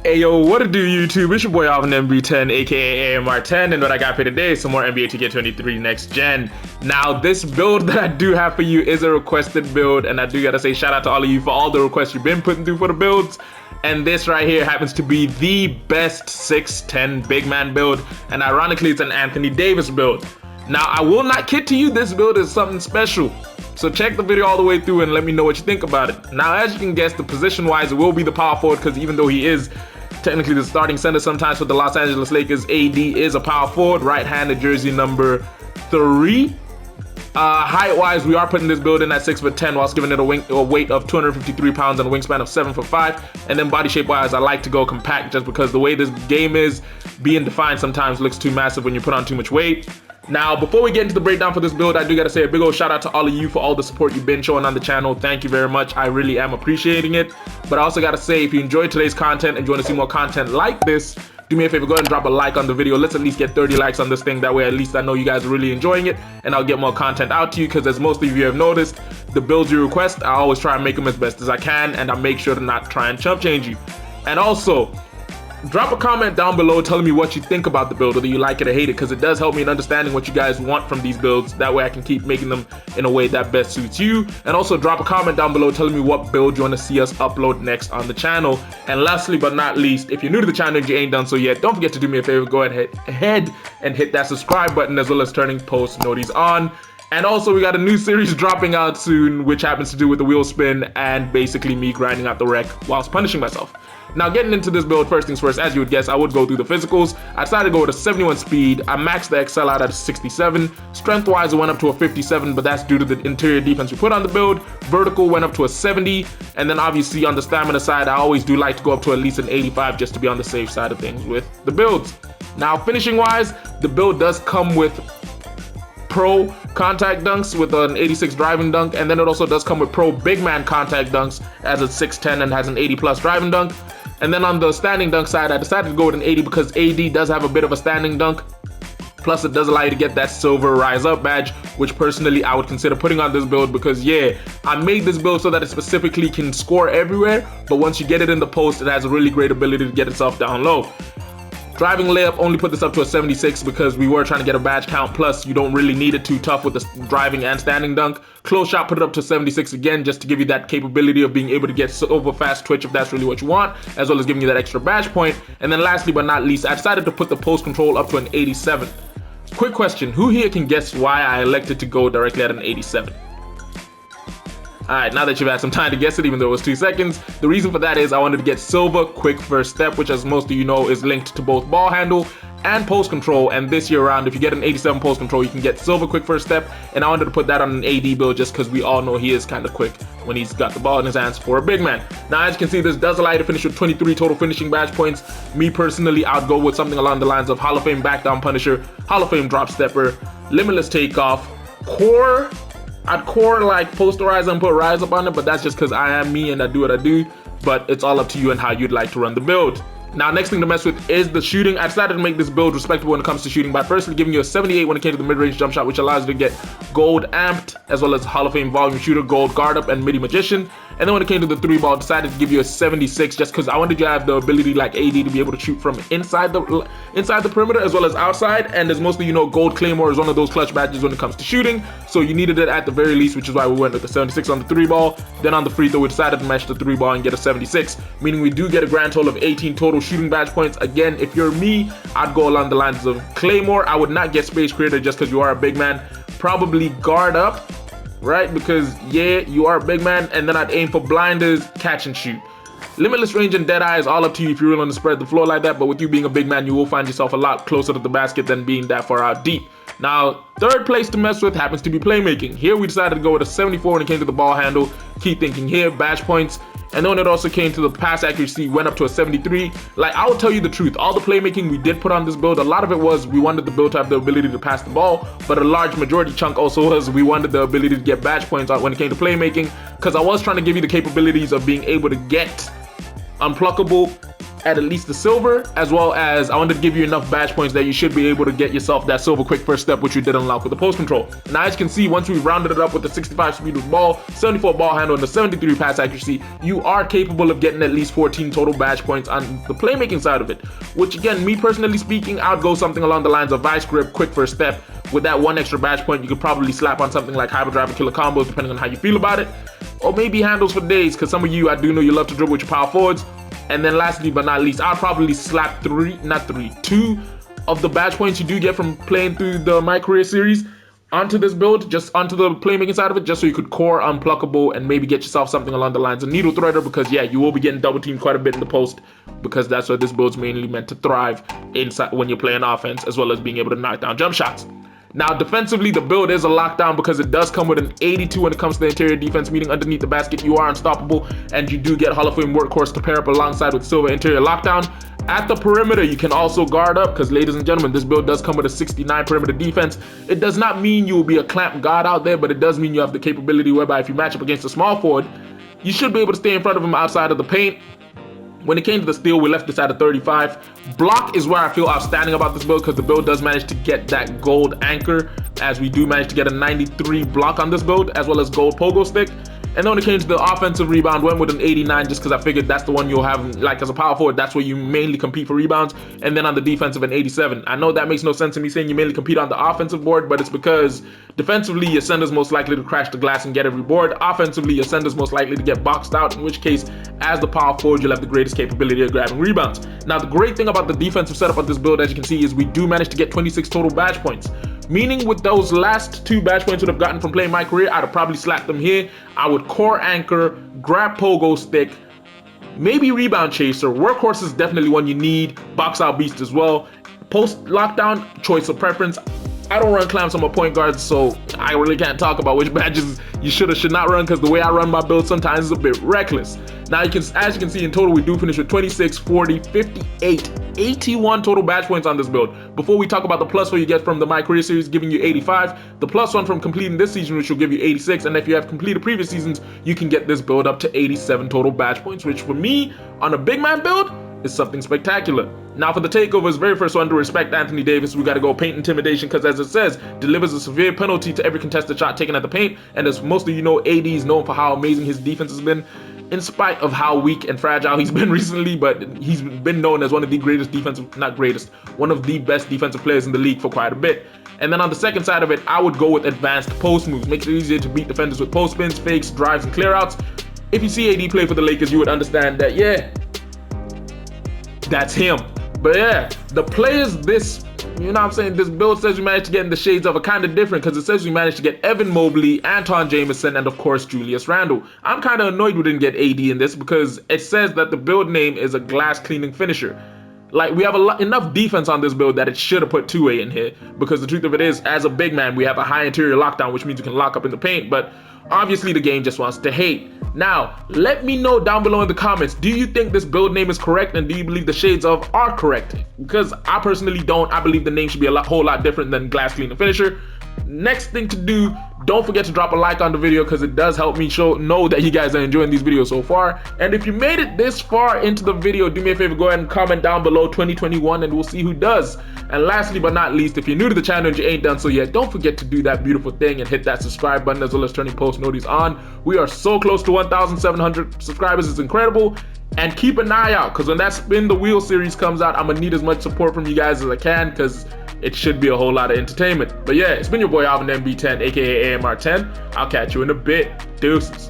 Hey yo, what it do YouTube? It's your boy Alvin MB10 aka AMR10, and what I got for today is some more NBA 2K23 next gen. Now this build that I do have for you is a requested build, and I do gotta say shout out to all of you for all the requests you've been putting through for the builds. And this right here happens to be the best 6'10 big man build, and ironically it's an Anthony Davis build. Now I will not kid to you, this build is something special. So check the video all the way through and let me know what you think about it. Now, as you can guess, the position-wise, it will be the power forward, because even though he is technically the starting center sometimes for the Los Angeles Lakers, AD is a power forward, right-handed jersey number 3. Height-wise, we are putting this build in at 6'10", whilst giving it a weight of 253 pounds and a wingspan of 7'5". And then body shape-wise, I like to go compact just because the way this game is, being defined sometimes looks too massive when you put on too much weight. Now, before we get into the breakdown for this build, I do gotta say a big old shout out to all of you for all the support you've been showing on the channel. Thank you very much. I really am appreciating it. But I also gotta say, if you enjoyed today's content and you want to see more content like this, do me a favor, go ahead and drop a like on the video. Let's at least get 30 likes on this thing. That way, at least I know you guys are really enjoying it, and I'll get more content out to you, because as most of you have noticed, the builds you request, I always try and make them as best as I can, and I make sure to not try and chump change you. And also, drop a comment down below telling me what you think about the build, whether you like it or hate it, because it does help me in understanding what you guys want from these builds. That way I can keep making them in a way that best suits you. And also drop a comment down below telling me what build you want to see us upload next on the channel. And lastly but not least, if you're new to the channel and you ain't done so yet, don't forget to do me a favor, go ahead and hit that subscribe button, as well as turning post notifications on. And also, we got a new series dropping out soon, which happens to do with the wheel spin and basically me grinding out the wreck whilst punishing myself. Now, getting into this build, first things first, as you would guess, I would go through the physicals. I decided to go with a 71 speed. I maxed the XL out at a 67. Strength-wise, it went up to a 57, but that's due to the interior defense we put on the build. Vertical went up to a 70. And then obviously on the stamina side, I always do like to go up to at least an 85 just to be on the safe side of things with the builds. Now, finishing-wise, the build does come with Pro contact dunks with an 86 driving dunk, and then it also does come with Pro Bigman contact dunks as a 6'10 and has an 80 plus driving dunk. And then on the standing dunk side, I decided to go with an 80 because AD does have a bit of a standing dunk. Plus, it does allow you to get that silver rise up badge, which personally I would consider putting on this build, because yeah, I made this build so that it specifically can score everywhere, but once you get it in the post, it has a really great ability to get itself down low. Driving layup, only put this up to a 76 because we were trying to get a badge count, plus you don't really need it too tough with the driving and standing dunk. Close shot, put it up to 76 again, just to give you that capability of being able to get over fast twitch if that's really what you want, as well as giving you that extra badge point. And then lastly but not least, I decided to put the post control up to an 87. Quick question, who here can guess why I elected to go directly at an 87? Alright, now that you've had some time to guess it, even though it was 2 seconds, the reason for that is I wanted to get silver quick first step, which as most of you know is linked to both ball handle and post control. And this year round, if you get an 87 post control, you can get silver quick first step, and I wanted to put that on an AD build just because we all know he is kind of quick when he's got the ball in his hands for a big man. Now, as you can see, this does allow you to finish with 23 total finishing badge points. Me personally, I'd go with something along the lines of Hall of Fame back down punisher, Hall of Fame drop stepper, limitless takeoff, core. I'd core like posterizer and put rise up on it, but that's just because I am me and I do what I do. But it's all up to you and how you'd like to run the build. Now, next thing to mess with is the shooting. I decided to make this build respectable when it comes to shooting by firstly giving you a 78 when it came to the mid-range jump shot, which allows you to get gold amped, as well as Hall of Fame volume shooter, gold guard up, and midi magician. And then when it came to the 3-ball, I decided to give you a 76 just because I wanted you to have the ability like AD to be able to shoot from inside the perimeter as well as outside. And as most of you know, gold claymore is one of those clutch badges when it comes to shooting, so you needed it at the very least, which is why we went with the 76 on the 3-ball. Then on the free throw, we decided to match the 3-ball and get a 76, meaning we do get a grand total of 18 total shooting badge points. Again, if you're me, I'd go along the lines of claymore. I would not get space creator just because you are a big man. Probably guard up, right? Because yeah, you are a big man. And then I'd aim for blinders, catch and shoot. Limitless range and deadeye is all up to you if you're willing to spread the floor like that, but with you being a big man, you will find yourself a lot closer to the basket than being that far out deep. Now, third place to mess with happens to be playmaking. Here we decided to go with a 74 when it came to the ball handle. Keep thinking here, badge points. And then when it also came to the pass accuracy, went up to a 73. Like, I will tell you the truth, all the playmaking we did put on this build, a lot of it was we wanted the build to have the ability to pass the ball, but a large majority chunk also was we wanted the ability to get badge points when it came to playmaking, because I was trying to give you the capabilities of being able to get unpluckable, at least the silver, as well as I wanted to give you enough badge points that you should be able to get yourself that silver quick first step, which you did unlock with the post control. Now, as you can see, once we rounded it up with the 65 speed with ball, 74 ball handle, and the 73 pass accuracy, you are capable of getting at least 14 total badge points on the playmaking side of it, which again, me personally speaking, I would go something along the lines of vice grip, quick first step. With that one extra badge point, you could probably slap on something like hyper drive and killer combos, depending on how you feel about it, or maybe handles for days, because some of you, I do know you love to dribble with your power forwards. And then lastly but not least, I'll probably slap two of the badge points you do get from playing through the My Career series onto this build, just onto the playmaking side of it, just so you could core unpluckable and maybe get yourself something along the lines of needle threader, because yeah, you will be getting double teamed quite a bit in the post, because that's what this build's mainly meant to thrive inside when you're playing offense, as well as being able to knock down jump shots. Now, defensively, the build is a lockdown because it does come with an 82 when it comes to the interior defense, meaning underneath the basket, you are unstoppable, and you do get Hall of Fame workhorse to pair up alongside with silver interior lockdown. At the perimeter, you can also guard up, because ladies and gentlemen, this build does come with a 69 perimeter defense. It does not mean you will be a clamp god out there, but it does mean you have the capability whereby if you match up against a small forward, you should be able to stay in front of him outside of the paint. When it came to the steal, we left this at a 35. Block is where I feel outstanding about this build, because the build does manage to get that gold anchor, as we do manage to get a 93 block on this build, as well as gold pogo stick. And then when it came to the offensive rebound, went with an 89 just because I figured that's the one you'll have, like as a power forward, that's where you mainly compete for rebounds. And then on the defensive, an 87. I know that makes no sense to me saying you mainly compete on the offensive board, but it's because defensively, your center's most likely to crash the glass and get every board. Offensively, your center's most likely to get boxed out, in which case, as the power forward, you'll have the greatest capability of grabbing rebounds. Now, the great thing about the defensive setup of this build, as you can see, is we do manage to get 26 total badge points. Meaning with those last 2 badge points that I've gotten from playing My Career, I'd have probably slapped them here. I would core anchor, grab pogo stick, maybe rebound chaser. Workhorse is definitely one you need. Box out beast as well. Post lockdown, choice of preference. I don't run clamps on my point guards, so I really can't talk about which badges you should or should not run, because the way I run my build sometimes is a bit reckless. Now, as you can see, in total, we do finish with 26, 40, 58, 81 total badge points on this build. Before we talk about the plus one you get from the My Career series giving you 85, the plus one from completing this season, which will give you 86, and if you have completed previous seasons, you can get this build up to 87 total badge points, which for me, on a big man build, is something spectacular. Now, for the Takeover's very first one, to respect Anthony Davis, we got to go paint intimidation, because as it says, delivers a severe penalty to every contested shot taken at the paint. And as most of you know, AD is known for how amazing his defense has been, in spite of how weak and fragile he's been recently, but he's been known as one of the greatest defensive, not greatest, one of the best defensive players in the league for quite a bit. And then on the second side of it, I would go with advanced post moves. Makes it easier to beat defenders with post spins, fakes, drives, and clear outs. If you see AD play for the Lakers, you would understand that, yeah, that's him. But yeah, the players this, you know what I'm saying, this build says we managed to get in the shades of a kind of different, because it says we managed to get Evan Mobley, Anton Jameson, and of course Julius Randle. I'm kind of annoyed we didn't get AD in this, because it says that the build name is a glass cleaning finisher. Like, we have enough defense on this build that it should have put 2A in here, because the truth of it is, as a big man, we have a high interior lockdown, which means you can lock up in the paint, but obviously the game just wants to hate. Now, let me know down below in the comments, do you think this build name is correct, and do you believe the shades of are correct? Because I personally don't. I believe the name should be a whole lot different than glass cleaning finisher. Next thing to do, don't forget to drop a like on the video, because it does help me know that you guys are enjoying these videos so far. And if you made it this far into the video, do me a favor, go ahead and comment down below 2021, and we'll see who does. And lastly but not least, if you're new to the channel and you ain't done so yet, don't forget to do that beautiful thing and hit that subscribe button, as well as turning post notifications on. We are so close to 1,700 subscribers. It's incredible. And keep an eye out, because when that Spin the Wheel series comes out, I'm gonna need as much support from you guys as I can, because it should be a whole lot of entertainment. But yeah, it's been your boy Alvin MB10, aka AMR10. I'll catch you in a bit. Deuces.